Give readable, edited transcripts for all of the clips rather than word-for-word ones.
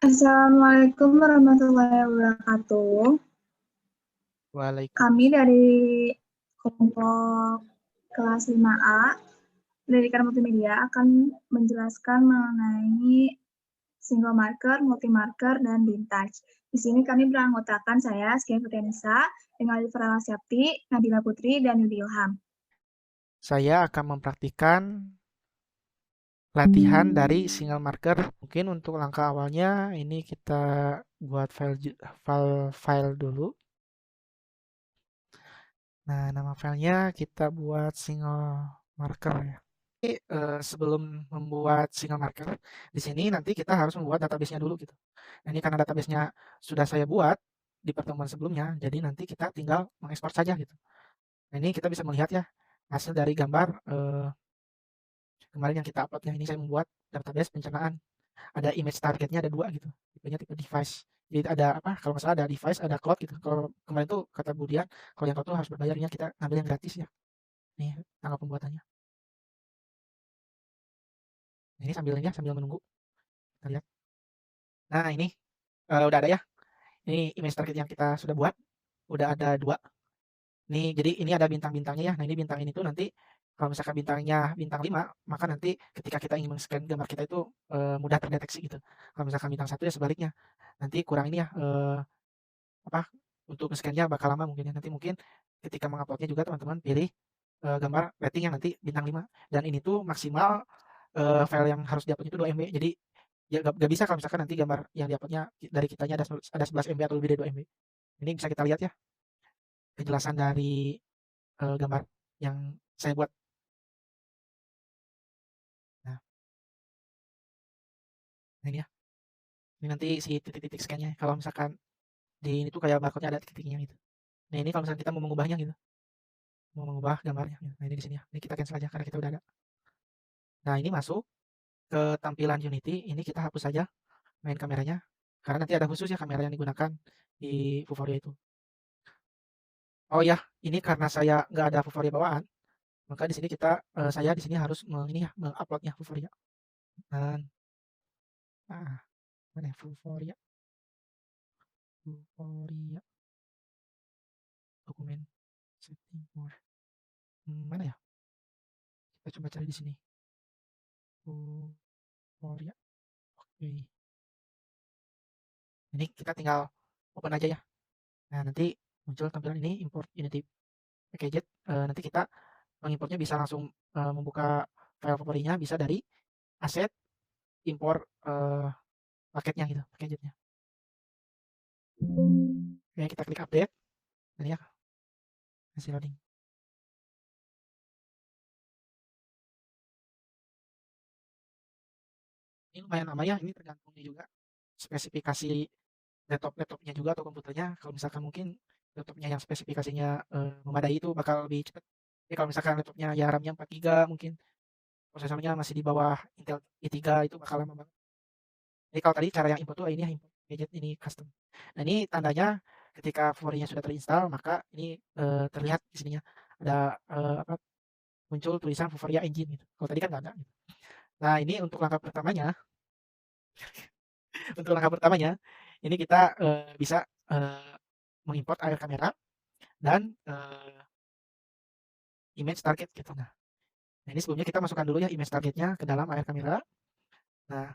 Assalamualaikum warahmatullahi wabarakatuh. Kami Waalaikumsalam. dari kelompok kelas 5A Pendidikan Multimedia akan menjelaskan mengenai single marker, multi marker, dan vintage. Di sini kami beranggotakan saya, Skia Futenisa, dengan Farala Syapti, Nabila Putri, dan Yudi Ilham. Saya akan mempraktikkan latihan dari single marker. Mungkin untuk langkah awalnya ini kita buat file dulu. Nah, nama filenya kita buat single marker ya. Sebelum membuat single marker, di sini nanti kita harus membuat database-nya dulu gitu. Nah, ini karena database-nya sudah saya buat di pertemuan sebelumnya, jadi nanti kita tinggal mengekspor saja gitu. Nah, ini kita bisa melihat ya hasil dari gambar kemarin yang kita upload ya. Ini saya membuat database pencernaan. Ada image targetnya ada 2 gitu. Tipenya tipe device. Jadi ada apa? Kalau nggak salah ada device, ada cloud gitu. Kalau kemarin tuh kata Budian, kalau yang cloud tuh harus berbayarnya kita ngambil yang gratis ya. Nih tanggal pembuatannya. Nah, ini sambil ya sambil menunggu. Kita lihat. Nah, ini udah ada ya. Ini image target yang kita sudah buat. Udah ada 2. Nih, jadi ini ada bintang-bintangnya ya. Nah, ini bintang ini tuh nanti kalau misalkan bintangnya bintang 5, maka nanti ketika kita ingin men-scan gambar kita itu mudah terdeteksi gitu. Kalau misalkan bintang 1 ya sebaliknya. Nanti kurang ini ya apa untuk nge-scan-nya bakal lama mungkin ya. Nanti mungkin ketika menguploadnya juga teman-teman pilih gambar rating yang nanti bintang 5 dan ini tuh maksimal file yang harus di-upload itu 2 MB. Jadi ya gak bisa kalau misalkan nanti gambar yang di-upload-nya dari kitanya ada 11 MB atau lebih dari 2 MB. Ini bisa kita lihat ya kejelasan dari gambar yang saya buat. Nah, ini ya. Ini nanti si titik-titik scan-nya. Kalau misalkan di ini tuh kayak barcode-nya ada titik-titiknya gitu. Nah, ini kalau misalkan kita mau mengubahnya gitu. Mau mengubah gambarnya gitu. Nah, ini di sini ya. Ini kita cancel aja karena kita udah ada. Nah, ini masuk ke tampilan Unity. Ini kita hapus saja main kameranya. Karena nanti ada khusus ya kamera yang digunakan di Vuforia itu. Oh ya, ini karena saya nggak ada Vuforia bawaan, maka di sini saya di sini harus ini ya menguploadnya Vuforia. Dan mana ya Vuforia? Vuforia dokumen setting more. Mana ya? Kita coba cari di sini. Vuforia. Oke. Ini kita tinggal open aja ya. Nah, nanti muncul tampilan ini import Unity package. Nanti kita mengimportnya bisa langsung membuka file Vuporinya bisa dari aset import paketnya gitu, package-nya. Oke, kita klik update. Ini ya, masih loading. Ini lumayan lama ya, ini tergantungnya juga spesifikasi laptopnya juga atau komputernya. Kalau misalkan mungkin laptopnya yang spesifikasinya memadai itu bakal lebih cepat. Tapi kalau misalkan laptopnya ya RAM-nya 4 GB mungkin prosesornya masih di bawah Intel i3 itu bakal lama banget. Jadi kalau tadi cara yang import tuh ini ya import gadget ini custom. Nah, ini tandanya ketika Vuporinya sudah terinstall maka ini terlihat di sininya ada apa muncul tulisan Vuforia Engine gitu. Kalau tadi kan nggak ada. Gitu. Nah, ini untuk langkah pertamanya, untuk langkah pertamanya ini kita bisa mengimport air kamera dan image target gitu. Nah, ini sebelumnya kita masukkan dulu ya image targetnya ke dalam air kamera. Nah,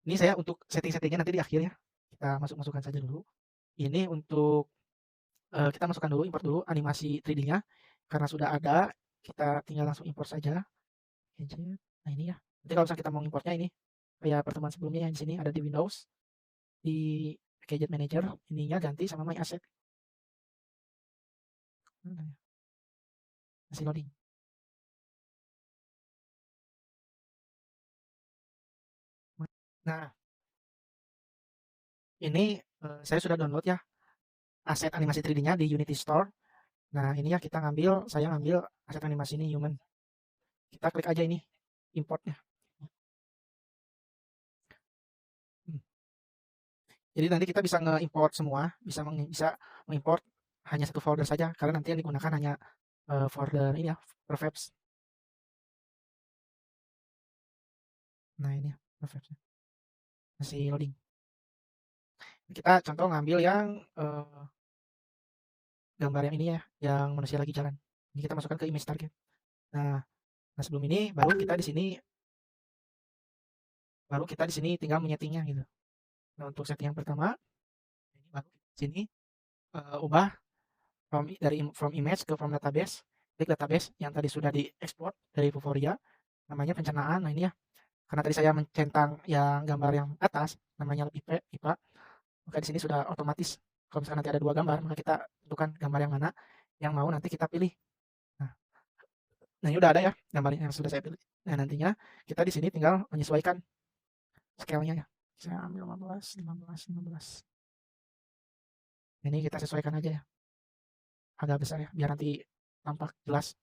ini saya untuk setting-settingnya nanti di akhir ya. Kita masukkan saja dulu. Ini untuk kita masukkan dulu, import dulu animasi 3D-nya. Karena sudah ada, kita tinggal langsung import saja. Nah, ini ya. Nanti kalau misalnya kita mau importnya ini, kayak pertemuan sebelumnya yang di sini ada di Windows, di Gadget Manager, ininya ganti sama My Asset. Mana ya? Masih loading. Nah, ini saya sudah download ya aset animasi 3D-nya di Unity Store. Nah, ini ya kita saya ngambil aset animasi ini human. Kita klik aja ini importnya. Jadi nanti kita bisa nge-import semua, bisa mengimport hanya satu folder saja karena nanti yang digunakan hanya folder ini ya, prefabs. Nah, ini ya, prefabsnya. Masih loading. Kita contoh ngambil yang gambar yang ini ya, yang manusia lagi jalan. Ini kita masukkan ke image target. Nah, sebelum ini baru kita di sini tinggal menyetingnya gitu. Nah, untuk setting yang pertama, ini baru di sini ubah from image ke from database. Klik database yang tadi sudah diekspor dari Vuforia, namanya pencernaan. Nah, ini ya. Karena tadi saya mencentang yang gambar yang atas, namanya IPA, maka di sini sudah otomatis kalau misalkan nanti ada dua gambar, maka kita tentukan gambar yang mana yang mau nanti kita pilih. Nah, ini udah ada ya gambarnya yang sudah saya pilih. Nah, nantinya kita di sini tinggal menyesuaikan scale-nya ya. Saya ambil 15, 15, 15. Ini kita sesuaikan aja ya. Agak besar ya, biar nanti tampak jelas.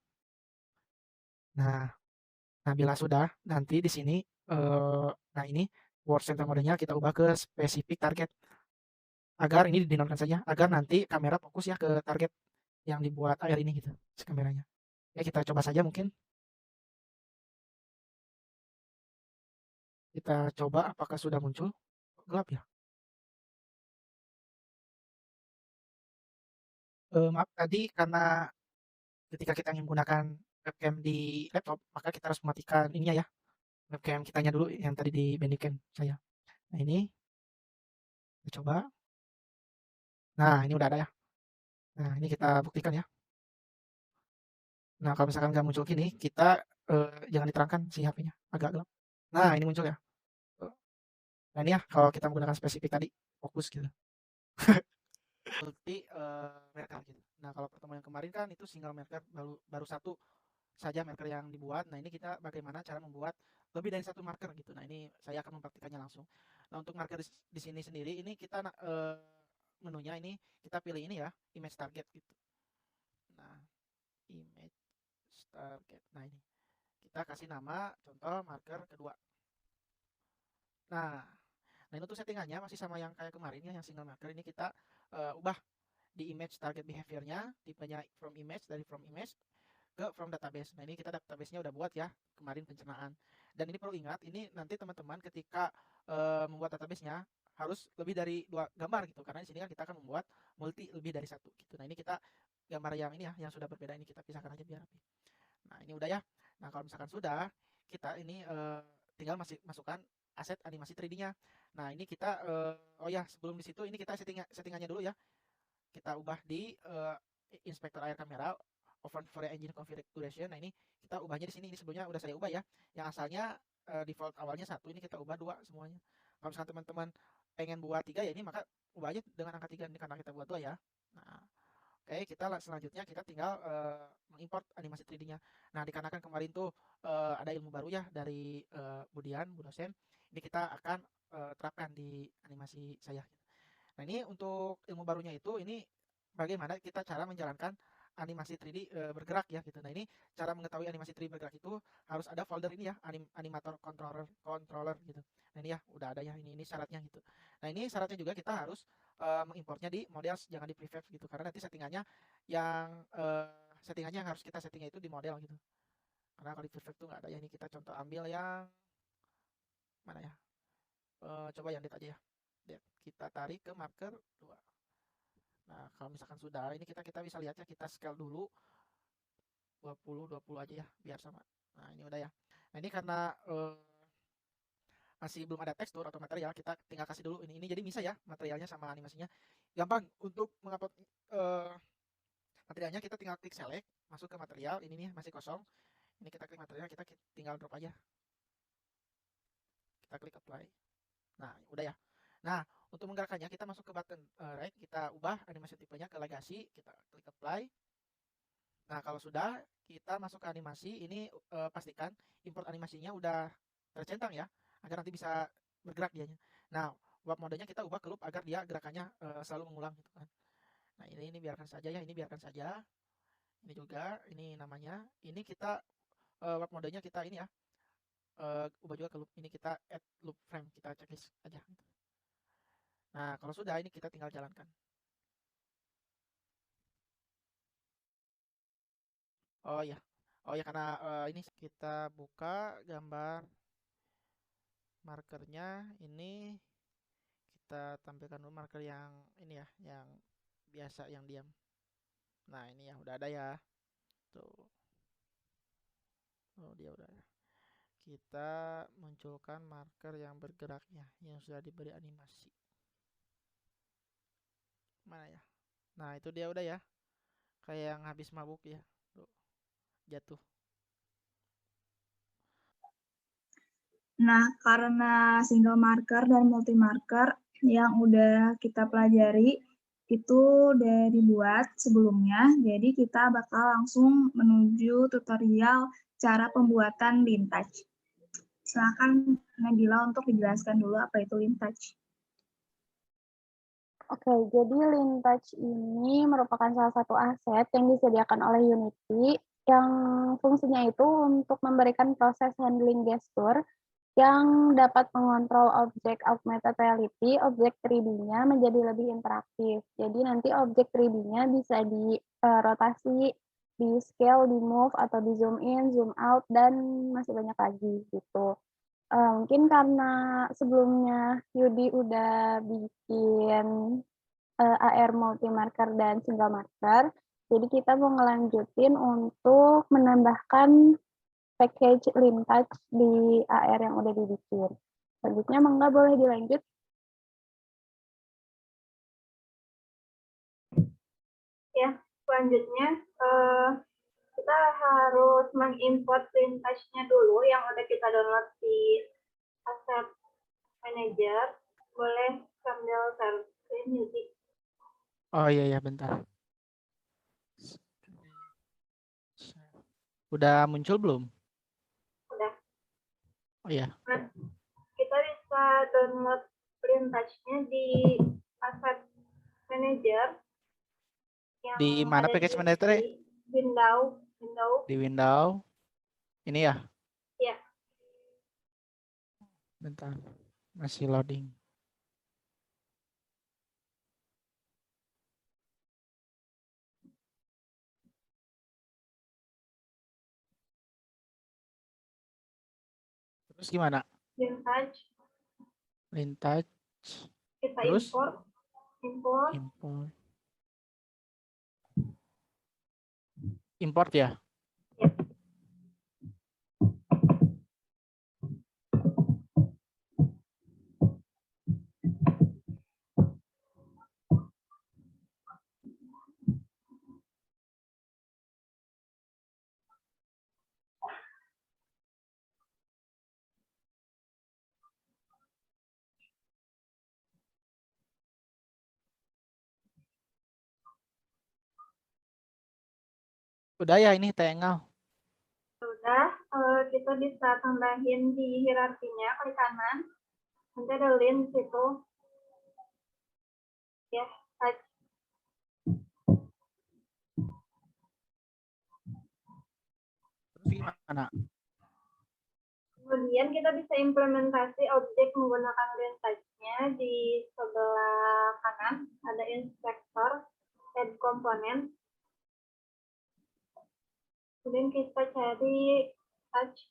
Nah, bila sudah, nanti di sini, nah ini word center modenya kita ubah ke spesifik target. Agar ini dinonkan saja, agar nanti kamera fokus ya ke target yang dibuat AR ini gitu, si kameranya. Ya kita coba saja mungkin. Kita coba apakah sudah muncul. Gelap ya? Maaf tadi karena ketika kita ingin menggunakan webcam di laptop, maka kita harus mematikan ininya ya, webcam kitanya dulu yang tadi di Bandicam saya. Nah ini, kita coba. Nah ini udah ada ya. Nah ini kita buktikan ya. Nah kalau misalkan nggak muncul gini, kita jangan diterangkan si HP-nya, agak gelap. Nah ini muncul ya. Nah ini ya kalau kita menggunakan spesifik tadi, fokus gitu. Multi marker gitu. Nah kalau pertemuan yang kemarin kan itu single marker, baru satu saja marker yang dibuat. Nah ini kita bagaimana cara membuat lebih dari satu marker gitu. Nah ini saya akan mempraktikannya langsung. Nah untuk marker di sini sendiri ini kita menunya ini kita pilih ini ya, image target gitu. Nah image target. Nah ini kita kasih nama contoh marker kedua. Nah untuk settingannya masih sama yang kayak kemarin ya, yang single marker. Ini kita ubah di image target behaviornya, tipenya from image, dari from image ke from database. Nah ini kita database-nya udah buat ya, kemarin pencernaan. Dan ini perlu ingat, ini nanti teman-teman ketika membuat database-nya harus lebih dari dua gambar gitu, karena di sini kan kita akan membuat multi lebih dari satu gitu. Nah ini kita gambar yang ini ya, yang sudah berbeda ini kita pisahkan aja biar rapi. Nah ini udah ya. Nah kalau misalkan sudah, kita ini tinggal masukkan aset animasi 3D-nya. Nah ini kita, oh ya sebelum di situ ini kita settingannya dulu ya. Kita ubah di inspektor air kamera, open for engine configuration. Nah ini kita ubahnya di sini. Ini sebelumnya udah saya ubah ya. Yang asalnya default awalnya 1, ini kita ubah 2 semuanya. Kalau misalkan teman-teman pengen buat 3 ya ini, maka ubah aja dengan angka 3 ini karena kita buat 2 ya. Nah, oke, kita selanjutnya kita tinggal mengimport animasi 3D-nya. Nah, dikarenakan kemarin tuh ada ilmu baru ya dari Budian, Bu dosen. Ini kita akan terapkan di animasi saya. Nah, ini untuk ilmu barunya itu, ini bagaimana kita cara menjalankan animasi 3D bergerak ya gitu. Nah, ini cara mengetahui animasi 3D bergerak itu harus ada folder ini ya, animator controller gitu. Nah, ini ya udah ada ya, ini syaratnya gitu. Nah, ini syaratnya juga kita harus mengimportnya di models, jangan di prefab gitu. Karena nanti settingannya yang harus kita settingnya itu di model gitu. Karena kalau di prefab tuh nggak ada ya. Ini kita contoh ambil yang mana ya? Coba yang date aja ya. Date. Kita tarik ke marker 2. Nah, kalau misalkan sudah, ini kita bisa lihat ya, kita scale dulu 20 aja ya, biar sama. Nah, ini udah ya. Nah, ini karena masih belum ada tekstur atau material, kita tinggal kasih dulu ini jadi bisa ya materialnya sama animasinya. Gampang untuk mengupload materialnya, kita tinggal klik select, masuk ke material, ini nih masih kosong. Ini kita klik material, kita tinggal drop aja. Kita klik apply. Nah, udah ya. Nah, untuk menggerakkannya kita masuk ke button right, kita ubah animasi tipenya ke legacy, kita klik apply. Nah, kalau sudah kita masuk ke animasi, ini pastikan import animasinya udah tercentang ya, agar nanti bisa bergerak dianya. Nah, warp modenya kita ubah ke loop agar dia gerakannya selalu mengulang gitu kan. Nah, ini biarkan saja ya, ini biarkan saja. Ini juga, ini namanya, ini kita warp modenya kita ini ya, ubah juga ke loop. Ini kita add loop frame, kita checklist aja. Gitu. Nah, kalau sudah ini kita tinggal jalankan. Oh iya, karena ini kita buka gambar markernya, ini kita tampilkan dulu marker yang ini ya, yang biasa, yang diam. Nah ini ya udah ada ya, tuh. Oh dia udah ada. Kita munculkan marker yang bergeraknya, yang sudah diberi animasi. Mana ya? Nah itu dia udah ya, kayak yang habis mabuk ya, tuh, jatuh. Nah, karena single marker dan multi marker yang udah kita pelajari itu udah dibuat sebelumnya, jadi kita bakal langsung menuju tutorial cara pembuatan Lintouch. Silakan Nabila untuk dijelaskan dulu apa itu Lintouch. Oke, jadi Lintouch ini merupakan salah satu aset yang disediakan oleh Unity yang fungsinya itu untuk memberikan proses handling gestur yang dapat mengontrol objek augmented reality, objek 3D-nya menjadi lebih interaktif. Jadi nanti objek 3D-nya bisa dirotasi, di scale, di move, atau di zoom in, zoom out, dan masih banyak lagi gitu. Mungkin karena sebelumnya Yudi udah bikin AR multi marker dan single marker, jadi kita mau ngelanjutin untuk menambahkan package Lintouch di AR yang udah dibikin. Selanjutnya Mangga boleh dilanjut. Ya, selanjutnya kita harus mengimport Lintouch-nya dulu yang udah kita download di Asset Manager. Boleh sambil share screen, Yudi. Oh iya bentar. Udah muncul belum? Udah. Oh iya. Nah, kita bisa download Lintouch-nya di Asset Manager. Yang Di mana package manager? Window. Di Windows. Ini ya? Ya. Bentar. Masih loading. Terus gimana? Lintouch. Kita terus import ya. Ya. Udah ya ini tengah. Sudah, kita bisa tambahin di hierarkinya, klik kanan. Nanti ada link situ. Ya, touch. Terus gimana? Kemudian kita bisa implementasi objek menggunakan Lintouch-nya di sebelah kanan. Ada inspector, add component. Kemudian kita cari touch.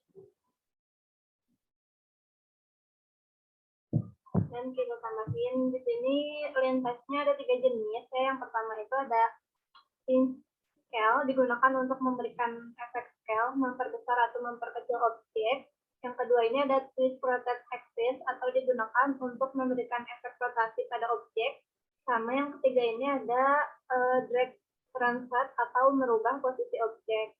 Dan kita tambahin di sini Lintouch-nya ada 3 jenis. Yang pertama itu ada scale, digunakan untuk memberikan efek scale, memperbesar atau memperkecil objek. Yang kedua ini ada twist rotate axis, atau digunakan untuk memberikan efek rotasi pada objek. Sama yang ketiga ini ada drag transfer, atau merubah posisi objek.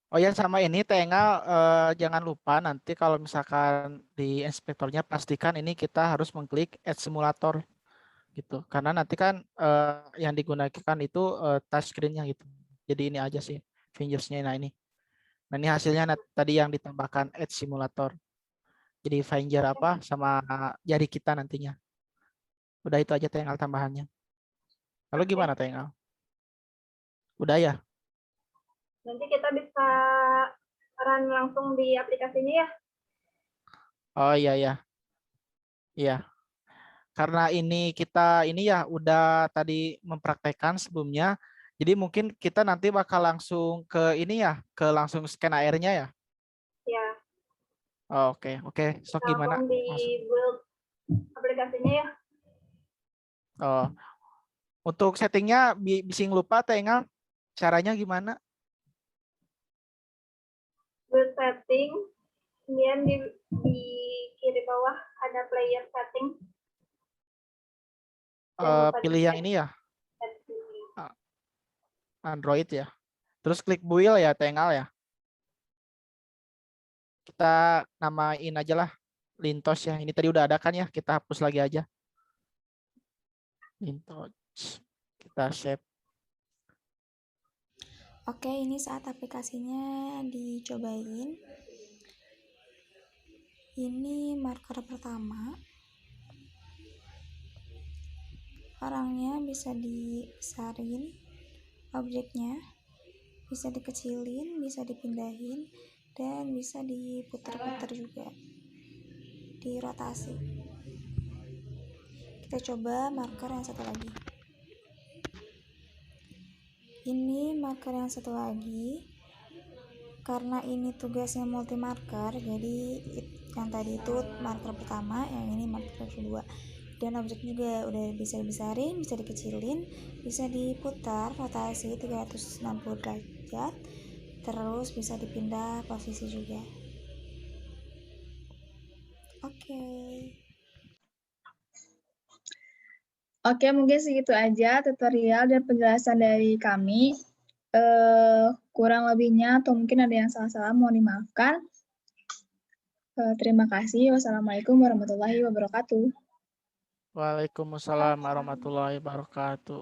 Oh ya sama ini Tengal, jangan lupa nanti kalau misalkan di inspektornya pastikan ini kita harus mengklik add simulator gitu. Karena nanti kan yang digunakan itu touchscreen-nya gitu. Jadi ini aja sih fingersnya. Nah ini. Nah ini hasilnya tadi yang ditambahkan add simulator. Jadi finger apa sama jari kita nantinya. Udah itu aja Tengal tambahannya. Lalu gimana Tengal? Udah ya? Nanti kita bisa run langsung di aplikasinya ya. Oh iya ya. Iya. Karena ini kita ini ya udah tadi mempraktekkan sebelumnya. Jadi mungkin kita nanti bakal langsung ke ini ya, ke langsung scan AR-nya ya. Ya. Oh, oke. Sok gimana? Langsung di build aplikasinya ya. Oh, untuk settingnya bising lupa tinggal caranya gimana? Build setting, kemudian di kiri bawah ada player setting. Jangan lupa Pilih yang ini ya, Android ya. Terus klik build ya, tinggal ya. Kita namain aja lah Lintos ya. Ini tadi udah ada kan ya, kita hapus lagi aja. Lintos. Kita save. Oke, ini saat aplikasinya dicobain. Ini marker pertama. Orangnya bisa dibesarin, objeknya bisa dikecilin, bisa dipindahin, dan bisa diputar-putar juga, dirotasi. Kita coba marker yang satu lagi. Ini marker yang satu lagi, karena ini tugasnya multi marker, jadi yang tadi itu marker pertama, yang ini marker kedua. Dan objek juga udah bisa dibesarin, bisa dikecilin, bisa diputar rotasi 360 derajat, terus bisa dipindah posisi juga. Oke, mungkin segitu aja tutorial dan penjelasan dari kami. Kurang lebihnya atau mungkin ada yang salah-salah, mohon dimaafkan. Terima kasih. Wassalamualaikum warahmatullahi wabarakatuh. Waalaikumsalam warahmatullahi wabarakatuh.